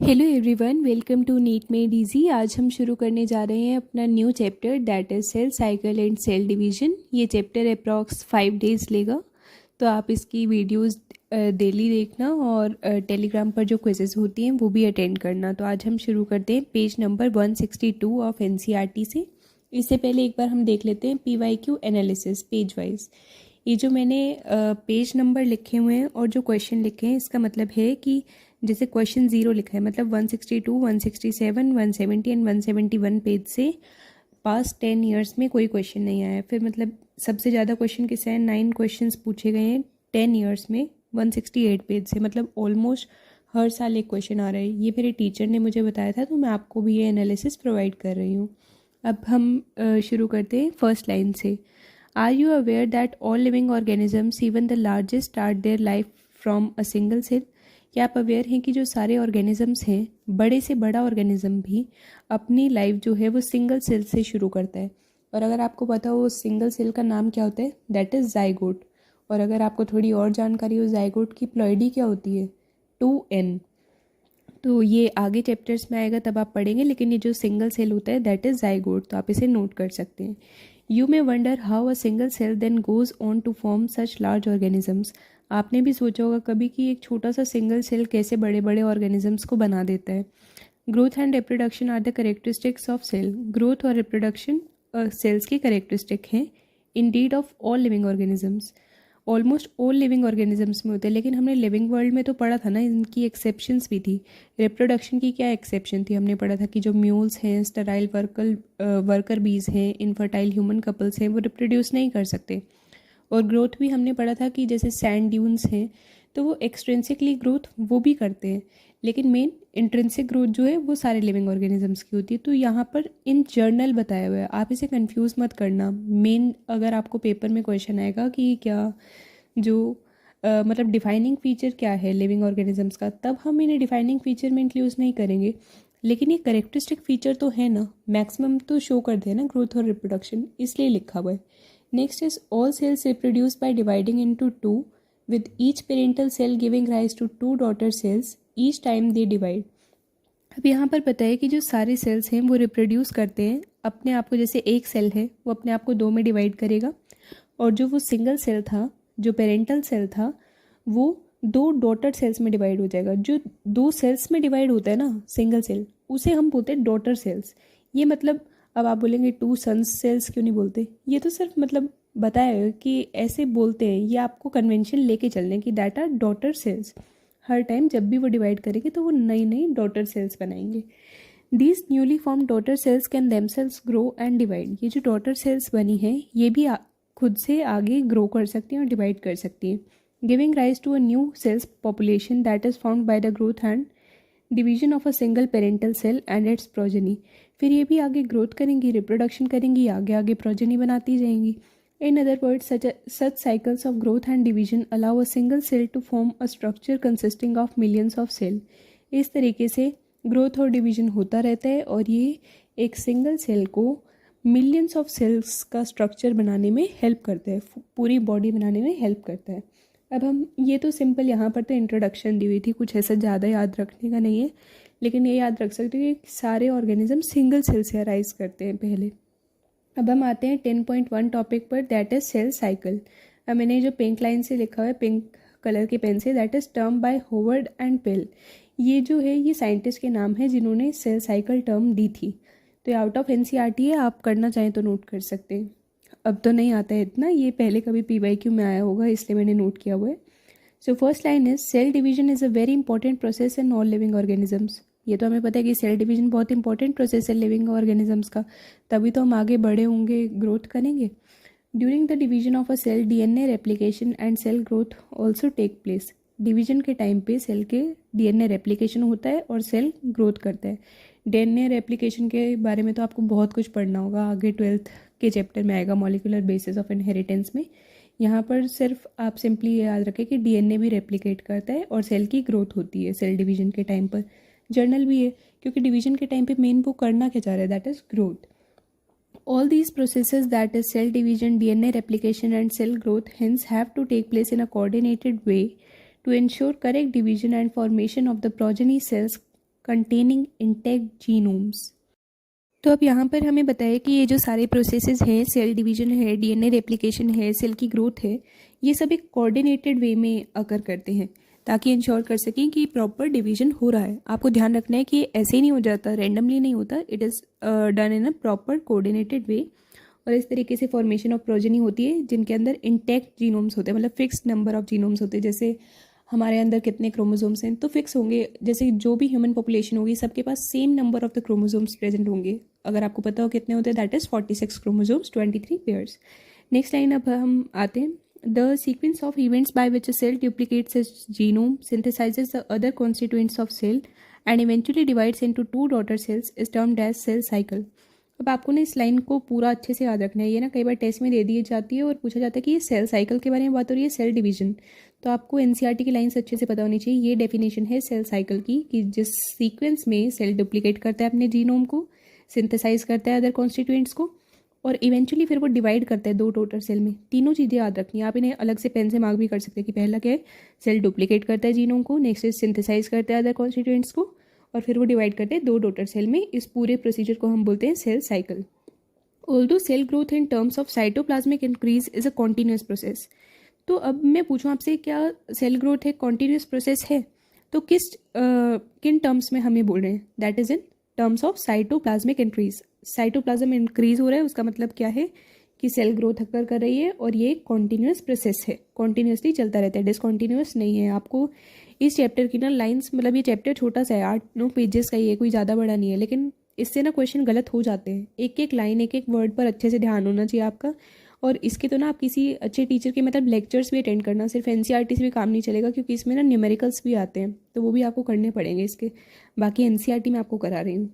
Hello everyone, welcome to NEET made easy. आज हम शुरू करने जा रहे हैं अपना new chapter that is cell cycle and cell division. ये चैप्टर अप्रॉक्स 5 डेज़ लेगा, तो आप इसकी वीडियोस डेली देखना और टेलीग्राम पर जो क्विजेस होती हैं वो भी अटेंड करना। तो आज हम शुरू करते हैं पेज नंबर 162 ऑफ एनसीईआरटी से। इससे पहले एक बार हम देख लेते हैं पीवाईक्यू एनालिसिस पेज वाइज। ये जो मैंने पेज नंबर लिखे हुए हैं और जो क्वेश्चन लिखे हैं, इसका मतलब है कि जैसे क्वेश्चन 0 लिखा है मतलब 162, 167, 170 एंड 171 पेज से पास्ट 10 ईयर्स में कोई क्वेश्चन नहीं आया है। फिर मतलब सबसे ज़्यादा क्वेश्चन किससे हैं, 9 क्वेश्चंस पूछे गए हैं 10 ईयर्स में 168 पेज से, मतलब ऑलमोस्ट हर साल एक क्वेश्चन आ रहा है। ये मेरे टीचर ने मुझे बताया था, तो मैं आपको भी ये एनालिसिस प्रोवाइड कर रही हूँ। अब हम शुरू करते हैं फर्स्ट लाइन से। Are you aware that all living organisms even the largest start their life from a single cell? क्या आप अवेयर हैं कि जो सारे ऑर्गेनिजम्स हैं, बड़े से बड़ा ऑर्गेनिज्म भी अपनी लाइफ जो है वो सिंगल सेल से शुरू करता है। और अगर आपको पता हो उस सिंगल सेल का नाम क्या होता है, दैट इज़ जाइगोट। और अगर आपको थोड़ी और जानकारी हो जाइगोट की प्लॉइडी क्या होती है, 2n। तो ये आगे चैप्टर्स में आएगा तब आप पढ़ेंगे, लेकिन ये जो सिंगल सेल होता है दैट इज़ जाइगोट, तो आप इसे नोट कर सकते हैं। You may wonder how a single cell then goes on to form such large organisms. आपने भी सोचा होगा कभी कि एक छोटा सा सिंगल सेल कैसे बड़े बड़े ऑर्गेनिजम्स को बना देता है। Growth and reproduction are the characteristics of cell. Growth और रिप्रोडक्शन सेल्स की करेक्टरिस्टिक हैं indeed of all living organisms. Almost all living organisms में होते हैं, लेकिन हमने लिविंग वर्ल्ड में तो पढ़ा था ना, इनकी एक्सेप्शंस भी थी। रिप्रोडक्शन की क्या एक्सेप्शन थी, हमने पढ़ा था कि जो म्यूल्स हैं, स्टेराइल वर्कर बीज हैं, इनफर्टाइल ह्यूमन कपल्स हैं, वो रिप्रोड्यूस नहीं कर सकते। और ग्रोथ भी हमने पढ़ा था कि जैसे सैंड ड्यून्स हैं तो वो एक्सट्रिंसिकली ग्रोथ वो भी करते हैं, लेकिन मेन इंट्रिंसिक ग्रोथ जो है वो सारे लिविंग ऑर्गेनिजम्स की होती है। तो यहाँ पर इन जर्नल बताया हुआ है, आप इसे कंफ्यूज मत करना। मेन अगर आपको पेपर में क्वेश्चन आएगा कि क्या जो मतलब डिफाइनिंग फीचर क्या है लिविंग ऑर्गेनिजम्स का, तब हम इन्हें डिफाइनिंग फीचर में इंक्लूड नहीं करेंगे, लेकिन ये करेक्टरिस्टिक फीचर तो है ना, मैक्सिमम तो शो करते हैं ना ग्रोथ और रिप्रोडक्शन, इसलिए लिखा हुआ है। Next is all cells reproduce by dividing into two, with each parental cell giving rise to two daughter cells each time they divide. अब यहाँ पर पता है कि जो सारे सेल्स हैं वो रिप्रोड्यूस करते हैं अपने आप को। जैसे एक सेल है वो अपने आप को दो में डिवाइड करेगा, और जो वो सिंगल सेल था, जो पेरेंटल सेल था, वो दो डॉटर सेल्स में डिवाइड हो जाएगा। जो दो सेल्स में डिवाइड होता है ना सिंगल सेल, उसे हम बोलते हैं डॉटर सेल्स। ये मतलब अब आप बोलेंगे टू सन्स सेल्स क्यों नहीं बोलते, ये तो सिर्फ मतलब बताया है कि ऐसे बोलते हैं, ये आपको कन्वेंशन लेके चलने की दैट आर डॉटर सेल्स। हर टाइम जब भी वो डिवाइड करेंगे तो वो नई नई डॉटर सेल्स बनाएंगे। These newly form daughter cells can themselves grow and divide. ये जो डॉटर सेल्स बनी है ये भी खुद से आगे ग्रो कर सकती हैं और डिवाइड कर सकती हैं, giving rise to a new cells population that is found by the growth and division of a single parental cell and its progeny. फिर ये भी आगे ग्रोथ करेंगी, रिप्रोडक्शन करेंगी, आगे आगे प्रोजेनी बनाती जाएंगी। In other words, such cycles of growth and division allow a single cell to form a structure consisting of millions of cells. इस तरीके से ग्रोथ और डिवीजन होता रहता है और ये एक सिंगल सेल को मिलियंस ऑफ सेल्स का स्ट्रक्चर बनाने में हेल्प करता है, पूरी बॉडी बनाने में हेल्प करता है। अब हम ये तो सिंपल यहाँ पर तो इंट्रोडक्शन दी हुई थी, कुछ ऐसा ज़्यादा याद रखने का नहीं है, लेकिन ये याद रख सकते हो कि सारे ऑर्गेनिज्म सिंगल सेल से अराइज करते हैं पहले। अब हम आते हैं 10.1 टॉपिक पर, दैट इज सेल साइकिल। अब मैंने जो पिंक लाइन से लिखा हुआ है पिंक कलर के पेन से, that is term by hovered and pale. ये जो है ये साइंटिस्ट के नाम है जिन्होंने सेल साइकिल टर्म दी थी। तो ये आउट ऑफ एनसीईआरटी है, आप करना चाहें तो नोट कर सकते हैं। अब तो नहीं आता है इतना, ये पहले कभी पीवाईक्यू में आया होगा इसलिए मैंने नोट किया हुआ है। So first line is cell division is a very important process in all living organisms. ये तो हमें पता है कि सेल डिवीजन बहुत इंपॉर्टेंट प्रोसेस है लिविंग ऑर्गेनिजम्स का, तभी तो हम आगे बढ़े होंगे, ग्रोथ करेंगे। During the division of a cell DNA replication and cell growth also take place. Division के टाइम पे सेल के डीएनए रेप्लिकेशन होता है और सेल ग्रोथ करता है। डीएनए रेप्लिकेशन के बारे में तो आपको बहुत कुछ पढ़ना होगा, आगे 12th के चैप्टर में आएगा मॉलिक्यूलर बेसिस ऑफ इनहेरिटेंस में। यहाँ पर सिर्फ आप सिंपली ये याद रखें कि डीएनए भी रेप्लिकेट करता है और सेल की ग्रोथ होती है सेल डिवीजन के टाइम पर। जर्नल भी है, क्योंकि डिवीजन के टाइम पे मेन वो करना क्या चाह रहा है, that is growth. all these processes, that is cell division, DNA replication and cell growth, hence have to take place in a coordinated way to ensure correct division and formation of the progeny cells containing intact genomes. तो अब यहाँ पर हमें बताया कि ये जो सारे प्रोसेसेस हैं, सेल डिवीजन है, डीएनए रेप्लिकेशन है, सेल की ग्रोथ है, ये सब एक कोऑर्डिनेटेड वे में अकर करते हैं ताकि इंश्योर कर सकें कि प्रॉपर डिवीजन हो रहा है. आपको ध्यान रखना है कि ऐसे ही नहीं हो जाता, रैंडमली नहीं होता, it is done in a proper coordinated way. और इस तरीके से फॉर्मेशन ऑफ प्रोजेनी होती है जिनके अंदर इंटैक्ट जीनोम्स होते हैं, मतलब फिक्स्ड नंबर ऑफ जीनोम्स होते हैं. जैसे हमारे अंदर कितने क्रोमोसोम्स हैं तो फिक्स होंगे, जैसे जो भी ह्यूमन पॉपुलेशन होगी सबके पास same number of the chromosomes present होंगे. अगर आपको पता हो कितने होते हैं, that is 46 chromosomes, 23 pairs. Next line अब हम आते हैं. The sequence of events by which a cell duplicates its genome, synthesises the other constituents of cell and eventually divides into 2 daughter cells is termed as cell cycle. अब आपको ना इस line को पूरा अच्छे से याद रखना है. ये ना कई बार टेस्ट में दे दी जाती है और पूछा जाता है कि ये सेल साइकिल के बारे में बात हो रही है, सेल डिवीजन. तो आपको एनसीईआरटी की लाइन्स अच्छे से पता होनी चाहिए. ये डेफिनेशन है सेल साइकिल की कि जिस सीक्वेंस में सेल डुप्लीकेट करता है अपने जीनोम को, सिंथेसाइज करता है अदर कॉन्स्टिट्यूएंट्स को और इवेंचुअली फिर वो डिवाइड करता है 2 टोटल सेल में. तीनों चीज़ें याद रखनी है. आप इन्हें अलग से पेन से मार्क भी कर सकते हैं कि पहला क्या है, सेल डुप्लीकेट करता है जीनोम को, नेक्स्ट इज सिंथेसाइज करता है अदर कॉन्स्टिट्यूएंट्स को और फिर वो डिवाइड करते हैं 2 टोटल सेल में. इस पूरे प्रोसीजर को हम बोलते हैं cell cycle. Although cell growth in terms of cytoplasmic increase is a continuous process. तो अब मैं पूछूं आपसे, क्या सेल ग्रोथ एक कॉन्टीन्यूस प्रोसेस है? तो किन टर्म्स में हम ये बोल रहे हैं? That is in terms of cytoplasmic increase. Cytoplasm increase हो रहा है, उसका मतलब क्या है कि सेल ग्रोथ अकर कर रही है और ये कॉन्टीन्यूस प्रोसेस है, कॉन्टीन्यूसली चलता रहता है, डिसकॉन्टीन्यूस नहीं है. आपको इस चैप्टर की ना लाइन्स, मतलब ये चैप्टर छोटा सा है, 8-9 पेजेस का ही है, कोई ज़्यादा बड़ा नहीं है, लेकिन इससे ना क्वेश्चन गलत हो जाते हैं. एक एक लाइन, एक एक वर्ड पर अच्छे से ध्यान होना चाहिए आपका. और इसके तो ना आप किसी अच्छे टीचर के मतलब लेक्चर्स भी अटेंड करना, सिर्फ एनसीईआरटी से भी काम नहीं चलेगा क्योंकि इसमें ना न्यूमेरिकल्स भी आते हैं तो वो भी आपको करने पड़ेंगे इसके. बाकी एनसीईआरटी में आपको करा रही हूँ.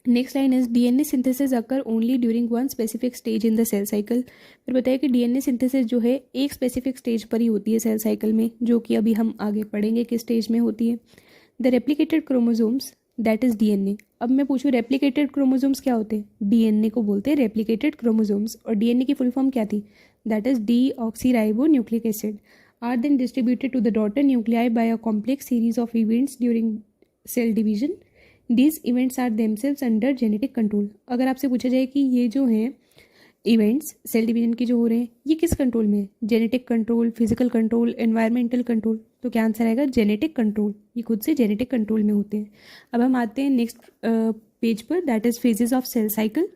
Next line is DNA synthesis occur only during one specific stage in the cell cycle. फिर बताया कि डीएनए सिंथेसिस जो है एक स्पेसिफिक स्टेज पर ही होती है सेल साइकिल में, जो कि अभी हम आगे पढ़ेंगे किस स्टेज में होती है. The replicated chromosomes that is DNA. अब मैं पूछूं रेप्लिकेटेड क्रोमोसोम्स क्या होते हैं? डीएनए को बोलते हैं रेप्लिकेटेड क्रोमोसोम्स. और डीएनए की फुल फॉर्म क्या थी? That is deoxyribo nucleic acid. Are then distributed to the daughter nuclei by a complex series of events during cell division. These events are themselves under genetic control. अगर आपसे पूछा जाए कि ये जो हैं इवेंट्स सेल डिवीजन के जो हो रहे हैं ये किस कंट्रोल में है? Genetic control, physical control, environmental control. तो क्या आंसर आएगा? Genetic control. ये खुद से जेनेटिक कंट्रोल में होते हैं. अब हम आते हैं नेक्स्ट पेज पर, that is phases of cell cycle.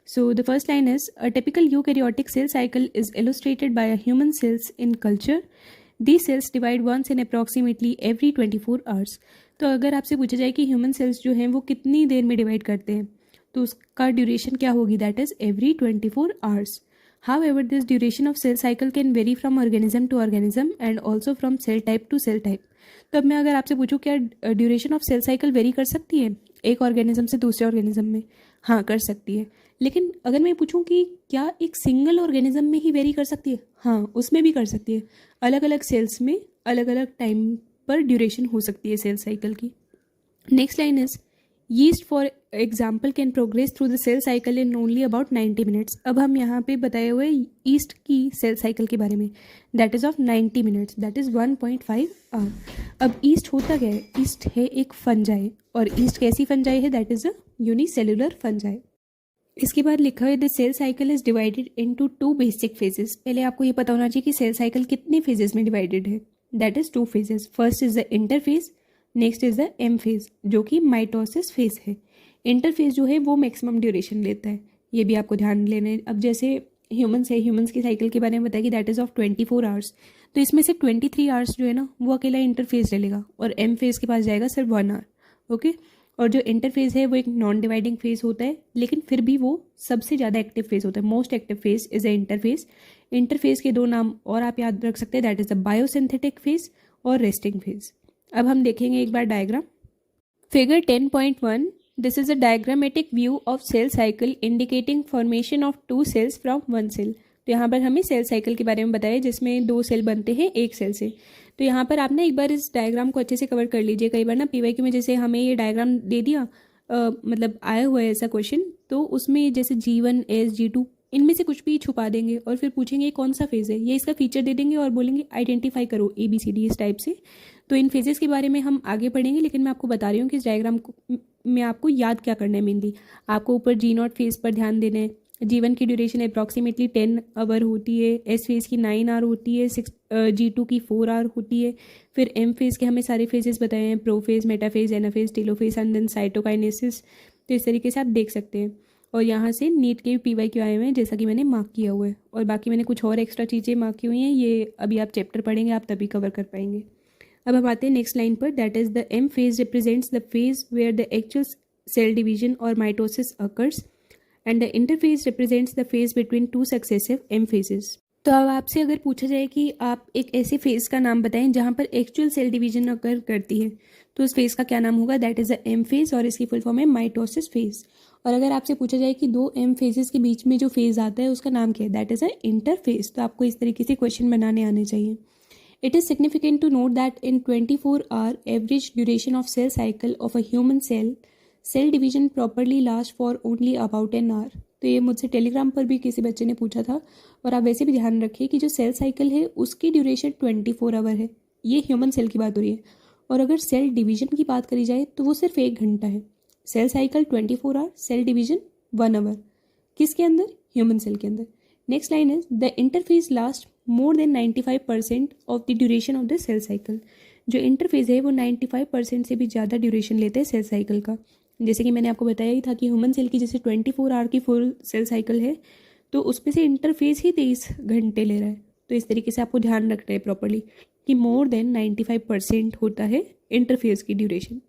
So the first line is a typical eukaryotic cell cycle is illustrated by a human cells in culture. These cells divide once in approximately every 24 hours. तो अगर आपसे पूछा जाए कि human cells जो हैं वो कितनी देर में डिवाइड करते हैं तो उसका ड्यूरेशन क्या होगी? That is every 24 hours. However, this duration of cell cycle can vary from organism to organism and also from cell type to cell type. तो अब मैं अगर आपसे पूछूं क्या duration of cell cycle very कर सकती है एक ऑर्गेनिज्म से दूसरे ऑर्गेनिज्म में? हाँ, कर सकती है. लेकिन अगर मैं पूछूं कि क्या एक सिंगल ऑर्गेनिज्म में ही वेरी कर सकती है? हाँ, उसमें भी कर सकती है. अलग अलग सेल्स में अलग अलग टाइम पर ड्यूरेशन हो सकती है सेल साइकिल की. Next line is yeast for example can progress through the cell cycle in only about 90 minutes. अब हम यहाँ पे बताए हुए ईस्ट की सेल साइकिल के बारे में, that is of 90 minutes, that is 1.5 hour. अब ईस्ट होता क्या है? ईस्ट है एक फंजाई. और ईस्ट कैसी फंजाई है? That is a unicellular fungi. इसके बाद लिखा है the cell cycle is divided into 2 basic phases. पहले आपको ये पता होना चाहिए कि सेल साइकिल कितने फेजेस में डिवाइडेड है. That is 2 phases. First is the interphase, next is the M phase जो कि माइटोसिस फेज है. इंटरफेज जो है वो मैक्सिमम ड्यूरेशन लेता है, ये भी आपको ध्यान लेना है. अब जैसे ह्यूमन्स है, ह्यूमन्स की साइकिल के बारे में बताया कि दैट इज ऑफ 24 आवर्स. तो इसमें से 23 आवर्स जो है ना वो अकेला इंटरफेज ले लेगा और एम फेज के पास जाएगा सिर्फ 1 आवर. ओके. और जो इंटरफेज है वो एक नॉन डिवाइडिंग फेज होता है, लेकिन फिर भी वो सबसे ज़्यादा एक्टिव फेज होता है. Most active phase is a interphase. Interphase के 2 नाम और आप याद रख सकते हैं, that is the biosynthetic phase और रेस्टिंग फेज. अब हम देखेंगे एक बार diagram. Figure 10.1. This is a diagrammatic view of cell cycle indicating formation of 2 cells from 1 cell. तो यहाँ पर हमें सेल साइकिल के बारे में बताया जिसमें 2 सेल बनते हैं एक सेल से. तो यहाँ पर आप ना एक बार इस डायग्राम को अच्छे से कवर कर लीजिए. कई बार ना पीवाईक्यू में जैसे हमें ये डायग्राम दे दिया मतलब आया हुआ है ऐसा क्वेश्चन, तो उसमें जैसे G1 S G2 इनमें से कुछ भी छुपा देंगे और फिर पूछेंगे ये कौन सा फेज़ है, ये इसका फीचर दे देंगे और बोलेंगे आइडेंटिफाई करो ABCD इस टाइप से। तो इन फेजेस के बारे में हम आगे पढ़ेंगे, लेकिन मैं आपको बता रही हूँ कि इस डायग्राम को में आपको याद क्या करना है। मेनली आपको ऊपर G0 फेज़ पर ध्यान देना है। G1 की ड्यूरेशन अप्रॉक्सीमेटली 10 आवर होती है, S फेज़ की 9 आवर होती है, G2 की 4 आवर होती है। फिर M फेज़ के हमें सारे फेजेस बताए हैं, prophase, metaphase, anaphase, telophase and then cytokinesis. तो इस तरीके से आप देख सकते हैं। और यहाँ से नीट के PYQ आए हुए हैं जैसा कि मैंने मार्क किया हुआ है, और बाकी मैंने कुछ और एक्स्ट्रा चीज़ें मार्क की हुई हैं, ये अभी आप चैप्टर पढ़ेंगे आप तभी कवर कर पाएंगे। अब हम आते हैं नेक्स्ट लाइन पर, that is the M phase represents the phase where the actual cell division और mitosis occurs and the interphase represents the phase between two successive M phases. तो अब आपसे अगर पूछा जाए कि आप एक ऐसे फेज का नाम बताएं जहां पर एक्चुअल सेल डिवीजन अकर करती है, तो उस फेज का क्या नाम होगा? That is the M phase, और इसकी फुल फॉर्म है माइटोसिस फेज। और अगर आपसे पूछा जाए कि दो M फेजेस के बीच में जो फेज आता है उसका नाम क्या है, दैट इज अ इंटरफेज। तो आपको इस तरीके से क्वेश्चन बनाने आने चाहिए। It is significant to note that in 24-hour average duration of cell cycle of a human cell, cell division properly lasts for only about an hour. तो ये मुझसे टेलीग्राम पर भी किसी बच्चे ने पूछा था, और आप वैसे भी ध्यान रखिए कि जो सेल साइकिल है उसकी ड्यूरेशन 24 आवर है। ये ह्यूमन सेल की बात हो रही है, और अगर सेल डिवीजन की बात करी जाए तो वो सिर्फ 1 घंटा है। Cell cycle 24 hour, cell division 1 hour. किसके अंदर? ह्यूमन सेल के अंदर। Next line is the interphase last more than 95% of the duration of the cell cycle. जो इंटरफेज है वो 95% से भी ज़्यादा ड्यूरेशन लेते हैं सेल साइकिल का। जैसे कि मैंने आपको बताया ही था कि ह्यूमन सेल की जैसे 24 आवर की फुल सेल साइकिल है, तो उसमें से इंटरफेज ही 23 घंटे ले रहा है। तो इस तरीके से आपको ध्यान रखना है प्रॉपर्ली कि मोर देन 95% होता है इंटरफेज की duration.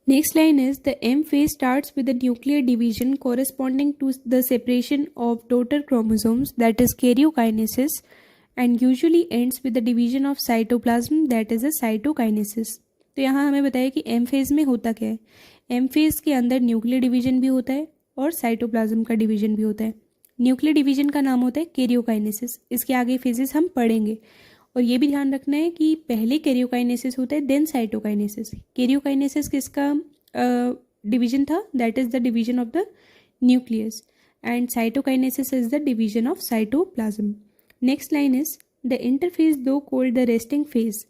Next line is the M phase starts with the nuclear division corresponding to the separation of daughter chromosomes, that is karyokinesis, and usually ends with the division of cytoplasm, that is a cytokinesis. तो यहाँ हमें बताया कि M phase में होता क्या है। M phase के अंदर न्यूक्लियर डिवीजन भी होता है और साइटोप्लाज्म का डिवीजन भी होता है। न्यूक्लियर डिवीजन का नाम होता है कैरियोकाइनेसिस। इसके आगे फेजेस हम पढ़ेंगे, और ये भी ध्यान रखना है कि पहले कैरियोकाइनेसिस होता है देन साइटोकाइनेसिस। कैरियोकाइनेसिस किसका डिवीजन था? That is the division of the nucleus, and cytokinesis is the division of cytoplasm. Next line is the interphase दो कॉल्ड द रेस्टिंग फेज।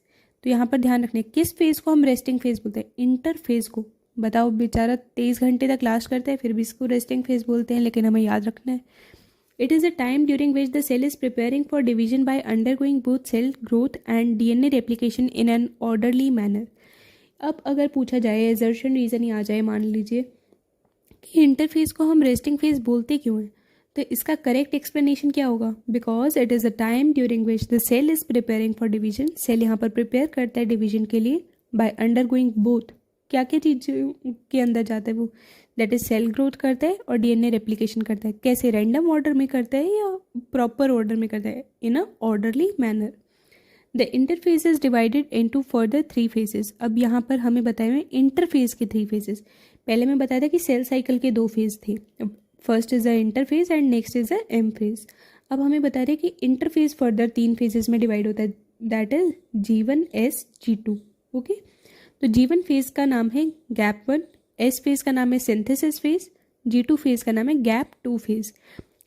तो यहाँ पर ध्यान रखना है किस फेज को हम रेस्टिंग फेज बोलते हैं? इंटरफेज को। बताओ, बेचारा 23 घंटे तक लास्ट करता है फिर भी इसको रेस्टिंग फेज बोलते हैं, लेकिन हमें याद रखना है it is a time during which the cell is preparing for division by undergoing both cell growth and DNA replication in an orderly manner. अब अगर पूछा जाए, एजर्शन रीज़न ही आ जाए, मान लीजिए कि इंटरफेज को हम रेस्टिंग फेज बोलते क्यों हैं, तो इसका करेक्ट एक्सप्लेनेशन क्या होगा? Because it is a time during which the cell is preparing for division. Cell यहाँ पर प्रिपेयर करता है डिवीजन के लिए बाय अंडरगोइंग बोथ। क्या क्या चीज़ों के अंदर जाता है वो? दैट इज सेल ग्रोथ करता है और DNA रेप्लिकेशन करता है। कैसे? रैंडम ऑर्डर में करता है या प्रॉपर ऑर्डर में करता है? In a orderly manner. The interphase is divided into further 3 phases. अब यहाँ पर हमें बताए हुए इंटरफेज के 3 फेजेस। पहले मैं बताया था कि सेल साइकिल के 2 फेज थे, first is the interphase and next is the M phase. अब हमें बता रहे कि इंटरफेज फर्दर 3 फेजेस में डिवाइड होता है, that is G1 S G2। Okay, तो G1 फेज का नाम है गैप 1, S फेज का नाम है सिंथेसिस फेज, G2 फेज का नाम है गैप 2 फेज।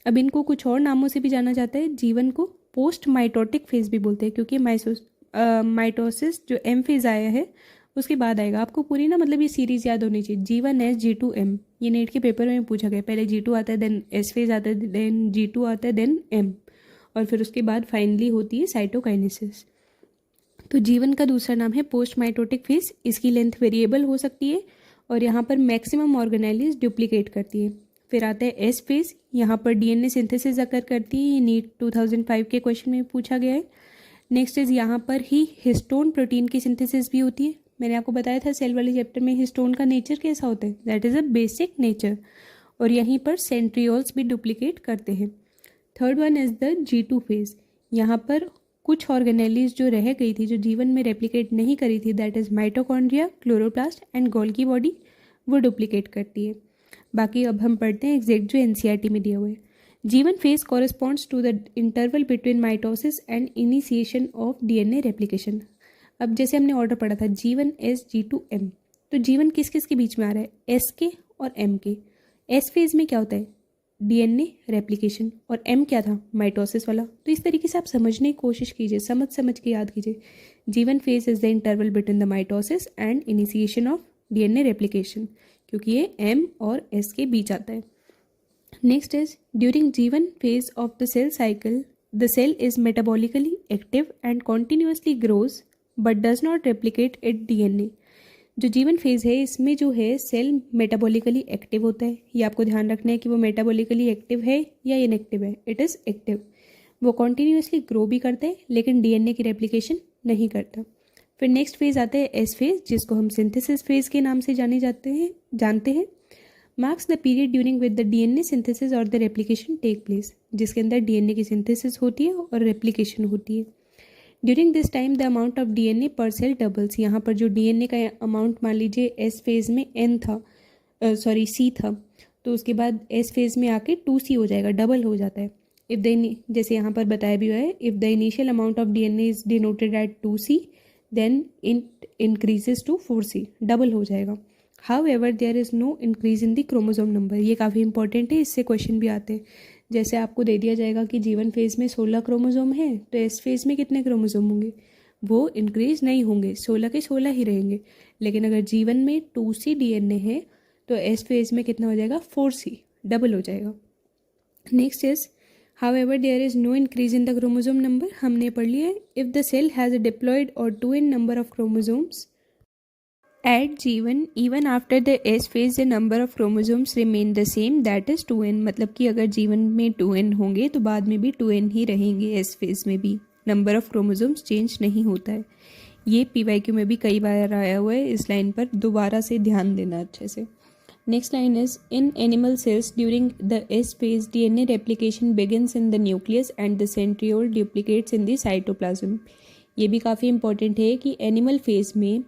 अब इनको कुछ और नामों से भी जाना जाता है। G1 को पोस्ट माइटोटिक फेज भी बोलते हैं, क्योंकि माइटोसिस जो M फेज आया है उसके बाद आएगा। आपको पूरी ना मतलब ये सीरीज याद होनी चाहिए, G1 S G2 M। ये नेट के पेपर में पूछा गया, पहले G2 आता है, देन S फेज आता है, देन G2 आता है, देन M, और फिर उसके बाद फाइनली होती है साइटोकाइनेसिस। तो G1 का दूसरा नाम है पोस्ट माइटोटिक फेज। इसकी लेंथ वेरिएबल हो सकती है, और यहाँ पर मैक्सिमम ऑर्गेनेलिस डुप्लीकेट करती है। फिर आता है S फेज, यहाँ पर DNA सिंथेसिस अकर करती है। ये नीट 2005 के क्वेश्चन में पूछा गया है। नेक्स्ट इज यहाँ पर ही हिस्टोन प्रोटीन की सिंथेसिस भी होती है। मैंने आपको बताया था सेल वाले चैप्टर में हिस्टोन का नेचर कैसा होता है, that is a basic nature, और यहीं पर सेंट्रियोल्स भी डुप्लीकेट करते हैं। Third one is the G2 phase. यहाँ पर कुछ ऑर्गेनेलिस जो रह गई थी, जो जीवन में रेप्लिकेट नहीं करी थी, that is mitochondria, chloroplast and Golgi body, वो डुप्लीकेट करती है। बाकी अब हम पढ़ते हैं एग्जैक्ट जो NCERT में दिया हुआ है। G1 phase corresponds to the interval between mitosis and initiation of DNA replication. अब जैसे हमने ऑर्डर पढ़ा था G1 S G2 M, तो G1 किस किस के बीच में आ रहा है? S के और एम के। एस फेज में क्या होता है, डीएनए रेप्लिकेशन, और एम क्या था, माइटोसिस वाला। तो इस तरीके से आप समझने की कोशिश कीजिए, समझ समझ के याद कीजिए। G1 phase is the interval between the mitosis and initiation of DNA replication, क्योंकि ये एम और एस के बीच आता है। Next is during G1 phase of the cell cycle the cell is metabolically active and continuously grows but does not replicate it DNA. जो G1 phase है इसमें जो है सेल मेटाबॉलिकली एक्टिव होता है। ये आपको ध्यान रखना है कि वो मेटाबॉलिकली एक्टिव है या इनएक्टिव है। It is active. वो कॉन्टिन्यूसली ग्रो भी करता है लेकिन डीएनए की रेप्लिकेशन नहीं करता। फिर नेक्स्ट फेज़ आता है एस फेज़, जिसको हम सिंथेसिस फेज़ के नाम से जानते हैं। Marks the period during with the DNA synthesis और द रेप्लिकेशन टेक प्लेस, जिसके अंदर डीएनए की सिंथेसिस होती है और रेप्लिकेशन होती है। During this time the amount of DNA पर सेल डबल्स। यहाँ पर जो डीएनए का अमाउंट मान लीजिए एस फेज़ में एन था, सी था, तो उसके बाद एस फेज़ में आके 2C हो जाएगा, डबल हो जाता है। इफ़ द जैसे यहाँ पर बताया भी हुआ है, if the initial amount of DNA is denoted at 2C then it increases to 4C, double हो जाएगा। However there is no increase in the chromosome number. ये काफ़ी इंपॉर्टेंट है, इससे क्वेश्चन भी आते हैं। जैसे आपको दे दिया जाएगा कि G1 फेज़ में 16 क्रोमोजोम है, तो एस फेज़ में कितने क्रोमोजोम होंगे, वो इंक्रीज नहीं होंगे, 16 के 16 ही रहेंगे। लेकिन अगर G1 में 2C डीएनए है तो एस फेज़ में कितना हो जाएगा, 4C, डबल हो जाएगा। Next is however there is no increase in the chromosome number. हमने पढ़ लिया है, if the cell has diploid और 2n number of chromosomes at G1 even after the S phase the number of chromosomes remain the same, that is 2n। मतलब कि अगर G1 में 2n होंगे तो बाद में भी 2n ही रहेंगे, S phase में भी नंबर ऑफ क्रोमोसोम्स चेंज नहीं होता है। ये PYQ में भी कई बार आया हुआ है, इस लाइन पर दोबारा से ध्यान देना अच्छे से। Next line is in animal cells during the S phase DNA replication begins in the nucleus and the centriole duplicates in the cytoplasm। ये भी काफ़ी इंपॉर्टेंट है कि एनिमल फेज में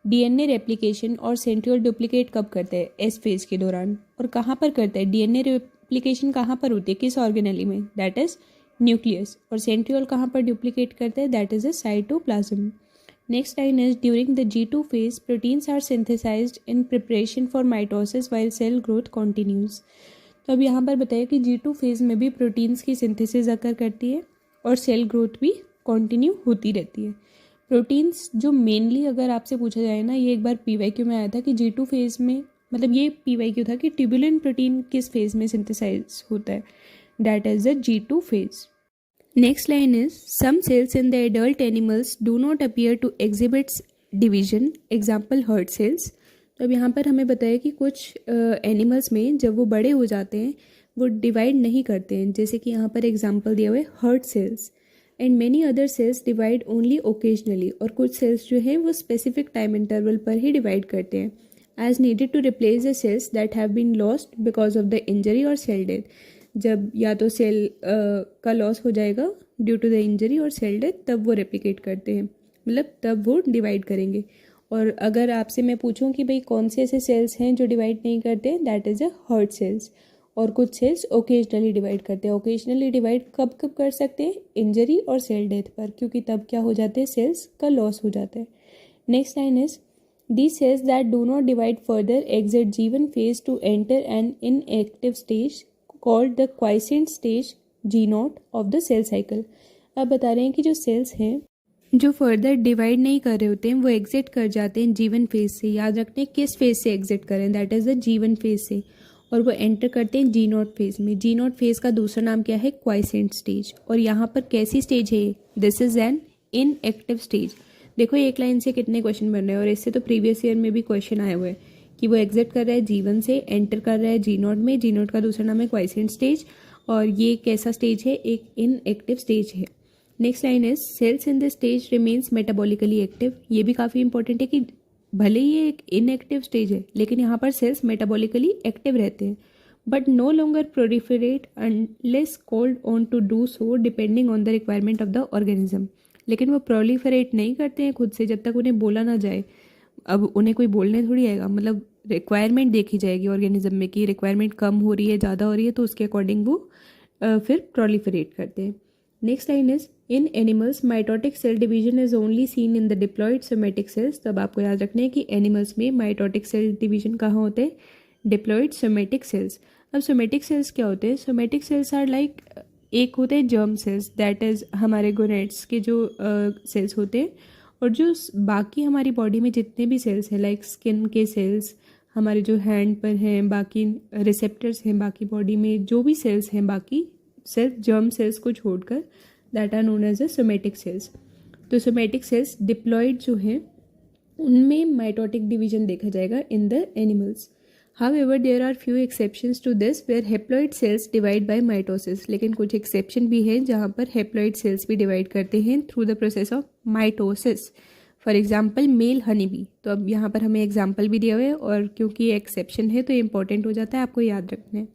डीएनए रेप्लिकेशन और सेंट्रियोल डुप्लीकेट कब करते हैं, एस फेज के दौरान। और कहाँ पर करते हैं, डीएनए रेप्लिकेशन कहाँ पर होती है, किस ऑर्गेनेली में, दैट इज न्यूक्लियस। और सेंट्रियोल कहाँ पर डुप्लीकेट करते हैं, that is a cytoplasm. Next line is during the G2 phase proteins are synthesized in preparation for mitosis while cell growth continues. तो अब यहाँ पर बताया कि G2 फेज में भी प्रोटीन्स की सिंथेसिस अकर करती है और सेल ग्रोथ भी कॉन्टिन्यू होती रहती है। प्रोटीन्स जो मेनली अगर आपसे पूछा जाए ना, ये एक बार PYQ में आया था कि G2 फेज़ में, मतलब ये PYQ था कि ट्यूबुलेंट प्रोटीन किस फेज़ में सिंथेसाइज होता है, that is the G2 phase. Next line is some cells in the adult animals do not appear to exhibits division, example heart cells. तो अब यहाँ पर हमें बताया कि कुछ एनिमल्स में जब वो बड़े हो जाते हैं वो डिवाइड नहीं करते हैं, जैसे कि यहाँ पर एग्जाम्पल दिया हुआ है heart cells. And many other cells divide only occasionally, और कुछ सेल्स जो हैं वो स्पेसिफिक टाइम इंटरवल पर ही डिवाइड करते हैं, as needed to replace the cells that have been lost because of the injury और सेल डेथ। जब या तो सेल का लॉस हो जाएगा ड्यू टू द इंजरी और सेल डेथ, तब वो रेप्लिकेट करते हैं, मतलब तब वो डिवाइड करेंगे। और अगर आपसे मैं पूछूं कि भाई कौन से ऐसे सेल्स हैं जो डिवाइड नहीं करते, that is a heart cells. और कुछ सेल्स ओकेजनली डिवाइड करते हैं। ओकेजनली डिवाइड कब कब कर सकते हैं, इंजरी और सेल डेथ पर, क्योंकि तब क्या हो जाते हैं, सेल्स का लॉस हो जाता है। Next line is these cells that do not divide further exit G1 phase to enter an inactive stage called the quiescent stage G0 of the cell cycle। अब बता रहे हैं कि जो सेल्स हैं जो फर्दर डिवाइड नहीं कर रहे होते हैं वो एग्जिट कर जाते हैं G1 फेज से। याद रखते हैं किस फेज से एग्जिट करें, that is the G1 phase से, और वो एंटर करते हैं G0 फेज में। G0 फेज का दूसरा नाम क्या है, क्वाइसेंट स्टेज। और यहाँ पर कैसी स्टेज है, this is an inactive stage. देखो एक लाइन से कितने क्वेश्चन बन रहे हैं, और इससे तो प्रीवियस ईयर में भी क्वेश्चन आए हुए हैं कि वो एग्जिट कर रहा है G1 से, एंटर कर रहा है G0 में। G0 का दूसरा नाम है क्वाइसेंट स्टेज, और ये कैसा स्टेज है, एक इनएक्टिव स्टेज है। Next line is cells in this stage remains metabolically active. ये भी काफ़ी इंपॉर्टेंट है कि भले ही ये एक इनएक्टिव स्टेज है लेकिन यहाँ पर सेल्स मेटाबॉलिकली एक्टिव रहते हैं, but no longer proliferate unless called on to do so depending on the requirement of the organism. लेकिन वो प्रोलिफरेट नहीं करते हैं खुद से जब तक उन्हें बोला ना जाए। अब उन्हें कोई बोलने थोड़ी आएगा, मतलब रिक्वायरमेंट देखी जाएगी ऑर्गेनिज्म में कि रिक्वायरमेंट कम हो रही है, ज़्यादा हो रही है, तो उसके अकॉर्डिंग वो फिर प्रोलिफरेट करते हैं। Next line is in animals mitotic cell division is only seen in the diploid somatic cells. तब आपको याद रखना है कि एनिमल्स में माइटोटिक सेल डिवीजन कहाँ होते हैं, डिप्लॉयड सोमेटिक सेल्स। अब सोमेटिक सेल्स क्या होते हैं? सोमेटिक सेल्स आर लाइक, एक होते हैं जर्म सेल्स, दैट इज़ हमारे गोनेट्स के जो सेल्स होते हैं, और जो बाकी हमारी बॉडी में जितने भी सेल्स हैं लाइक स्किन के सेल्स, हमारे जो हैंड पर हैं, बाकी रिसेप्टर्स हैं, बाकी बॉडी में जो भी सेल्स हैं, बाकी सिर्फ जर्म सेल्स को छोड़कर, that are known as a somatic cells. तो सोमेटिक सेल्स डिप्लॉयड जो हैं उनमें माइटोटिक डिवीजन देखा जाएगा in the animals. However, there are few exceptions to this where haploid cells divide by mitosis। लेकिन कुछ एक्सेप्शन भी हैं जहाँ पर haploid cells भी डिवाइड करते हैं through the process of mitosis. For example male honey bee. तो अब यहाँ पर हमें एग्जाम्पल भी दिया हुआ है, और क्योंकि ये एक्सेप्शन है तो ये इंपॉर्टेंट हो जाता है, आपको याद रखना है।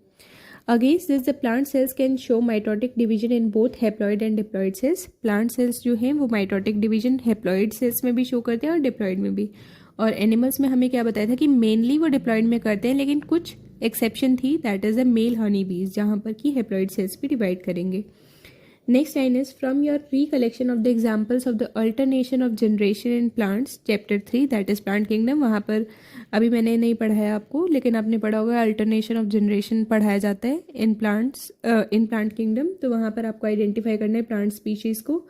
Against this the plant cells can show mitotic division in both haploid and diploid sales. Plant cells जो हैं वो माइटोटिक डिवीजन हैप्लॉइड सेल्स में भी शो करते हैं और डिप्लॉइड में भी। और एनिमल्स में हमें क्या बताया था कि मेनली वो डिप्लॉइड में करते हैं, लेकिन कुछ एक्सेप्शन थी, that is the male honey bees, जहाँ पर कि हैप्लॉइड सेल्स भी डिवाइड करेंगे। Next line is from your recollection of the examples of the alternation of generation in plants, chapter 3 that is plant kingdom. वहाँ पर अभी मैंने नहीं पढ़ाया आपको, लेकिन आपने पढ़ा होगा अल्टरनेशन ऑफ जनरेशन पढ़ाया जाता है in plants, in plant kingdom. तो वहाँ पर आपको आइडेंटिफाई करना है प्लांट स्पीशीज़ को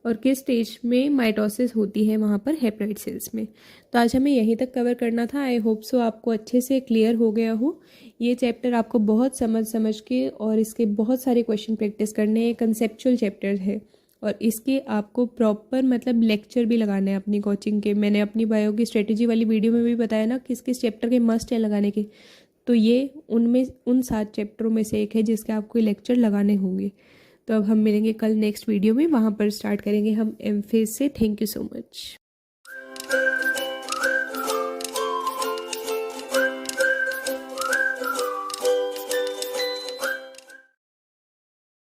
और किस स्टेज में माइटोसिस होती है वहाँ पर हैप्लॉइड सेल्स में। तो आज हमें यहीं तक कवर करना था। आई होप सो आपको अच्छे से क्लियर हो गया हो। ये चैप्टर आपको बहुत समझ के और इसके बहुत सारे क्वेश्चन प्रैक्टिस करने हैं। कंसेप्चुअल चैप्टर है और इसके आपको प्रॉपर मतलब लेक्चर भी लगाने हैं अपनी कोचिंग के। मैंने अपनी बायो की स्ट्रेटेजी वाली वीडियो में भी बताया ना किस किस चैप्टर के मस्ट है लगाने के, तो ये उनमें उन 7 चैप्टरों में से एक है जिसके आपको लेक्चर लगाने होंगे। तो अब हम मिलेंगे कल नेक्स्ट वीडियो में, वहाँ पर स्टार्ट करेंगे हम एमफेज से। Thank you so much.